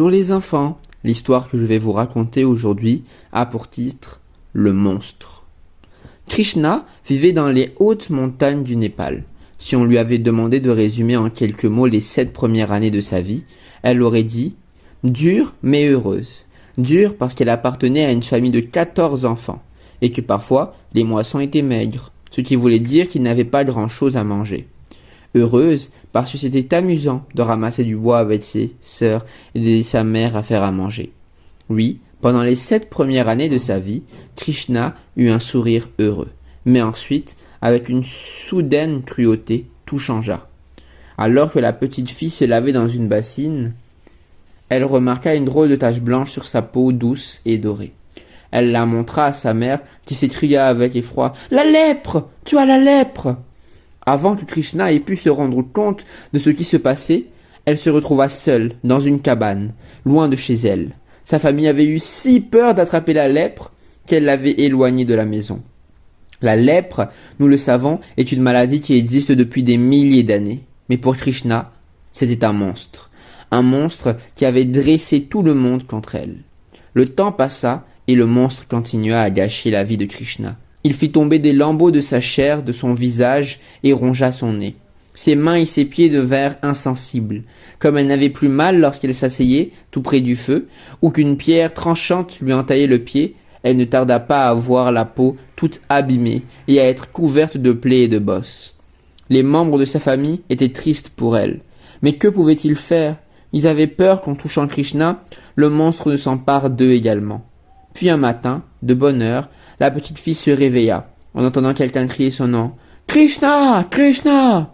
Bonjour les enfants, l'histoire que je vais vous raconter aujourd'hui a pour titre Le monstre. Krishna vivait dans les hautes montagnes du Népal. Si on lui avait demandé de résumer en quelques mots les 7 premières années de sa vie, elle aurait dit « dure mais heureuse ». Dure parce qu'elle appartenait à une famille de 14 enfants et que parfois les moissons étaient maigres, ce qui voulait dire qu'il n'avait pas grand-chose à manger. Heureuse parce que c'était amusant de ramasser du bois avec ses sœurs et d'aider sa mère à faire à manger. Oui, pendant les 7 premières années de sa vie, Krishna eut un sourire heureux. Mais ensuite, avec une soudaine cruauté, tout changea. Alors que la petite fille se lavait dans une bassine, elle remarqua une drôle de tache blanche sur sa peau douce et dorée. Elle la montra à sa mère qui s'écria avec effroi « La lèpre! Tu as la lèpre !» Avant que Krishna ait pu se rendre compte de ce qui se passait, elle se retrouva seule, dans une cabane, loin de chez elle. Sa famille avait eu si peur d'attraper la lèpre qu'elle l'avait éloignée de la maison. La lèpre, nous le savons, est une maladie qui existe depuis des milliers d'années. Mais pour Krishna, c'était un monstre. Un monstre qui avait dressé tout le monde contre elle. Le temps passa et le monstre continua à gâcher la vie de Krishna. Il fit tomber des lambeaux de sa chair de son visage et rongea son nez. Ses mains et ses pieds devinrent insensibles. Comme elle n'avait plus mal lorsqu'elle s'asseyait tout près du feu, ou qu'une pierre tranchante lui entaillait le pied, elle ne tarda pas à voir la peau toute abîmée et à être couverte de plaies et de bosses. Les membres de sa famille étaient tristes pour elle. Mais que pouvaient-ils faire? Ils avaient peur qu'en touchant Krishna, le monstre ne s'empare d'eux également. Puis un matin, de bonne heure, la petite fille se réveilla, en entendant quelqu'un crier son nom. « Krishna! Krishna !»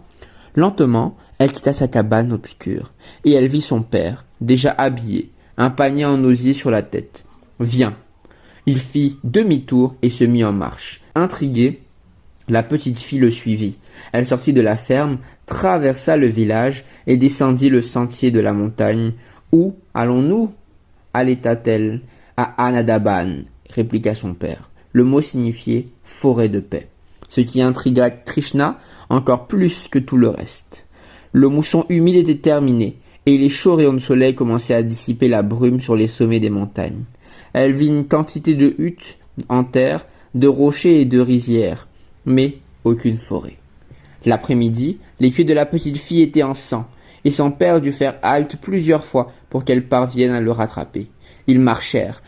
Lentement, elle quitta sa cabane obscure, et elle vit son père, déjà habillé, un panier en osier sur la tête. « Viens !» Il fit demi-tour et se mit en marche. Intriguée, la petite fille le suivit. Elle sortit de la ferme, traversa le village et descendit le sentier de la montagne. « Où allons-nous » allaita-t-elle. « À Anadaban » répliqua son père. Le mot signifiait « forêt de paix », ce qui intrigua Krishna encore plus que tout le reste. Le mousson humide était terminé, et les chauds rayons de soleil commençaient à dissiper la brume sur les sommets des montagnes. Elle vit une quantité de huttes en terre, de rochers et de rizières, mais aucune forêt. L'après-midi, les pieds de la petite fille étaient en sang, et son père dut faire halte plusieurs fois pour qu'elle parvienne à le rattraper. Ils marchèrent,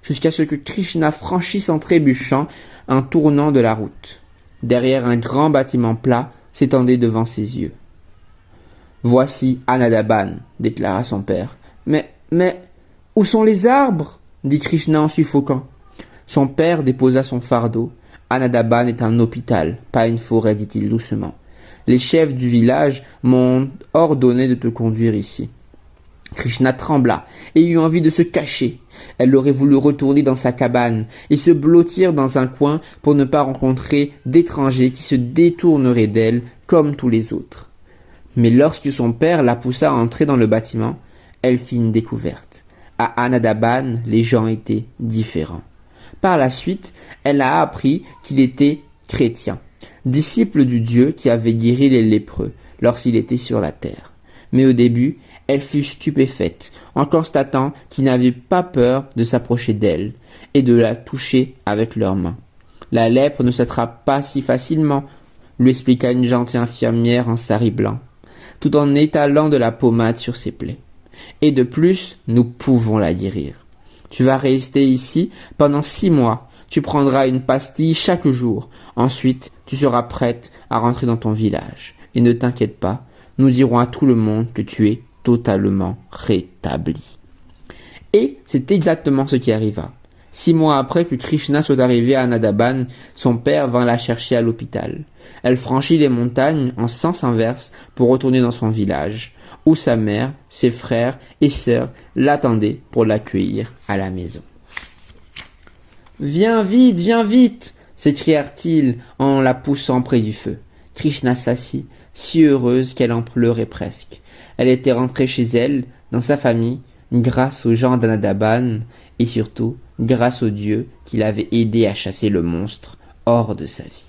jusqu'à ce que Krishna franchisse en trébuchant un tournant de la route. Derrière un grand bâtiment plat s'étendait devant ses yeux. « Voici Anadaban » déclara son père. « Mais, où sont les arbres ?» dit Krishna en suffoquant. Son père déposa son fardeau. « Anadaban est un hôpital, pas une forêt, dit-il doucement. Les chefs du village m'ont ordonné de te conduire ici. » Krishna trembla et eut envie de se cacher. Elle aurait voulu retourner dans sa cabane et se blottir dans un coin pour ne pas rencontrer d'étrangers qui se détourneraient d'elle comme tous les autres. Mais lorsque son père la poussa à entrer dans le bâtiment, elle fit une découverte. À Anadaban, les gens étaient différents. Par la suite, elle a appris qu'il était chrétien, disciple du Dieu qui avait guéri les lépreux lorsqu'il était sur la terre. Mais au début, elle fut stupéfaite en constatant qu'ils n'avaient pas peur de s'approcher d'elle et de la toucher avec leurs mains. La lèpre ne s'attrape pas si facilement, lui expliqua une gentille infirmière en sari blanc, tout en étalant de la pommade sur ses plaies. Et de plus, nous pouvons la guérir. Tu vas rester ici pendant 6 mois. Tu prendras une pastille chaque jour. Ensuite, tu seras prête à rentrer dans ton village. Et ne t'inquiète pas, nous dirons à tout le monde que tu es totalement rétabli. Et c'est exactement ce qui arriva. 6 mois après que Krishna soit arrivé à Anadaban, son père vint la chercher à l'hôpital. Elle franchit les montagnes en sens inverse pour retourner dans son village, où sa mère, ses frères et sœurs l'attendaient pour l'accueillir à la maison. « Viens vite !» s'écrièrent-ils en la poussant près du feu. Krishna s'assit, si heureuse qu'elle en pleurait presque. Elle était rentrée chez elle, dans sa famille, grâce aux gens d'Anadaban et surtout grâce au Dieu qui l'avait aidé à chasser le monstre hors de sa vie.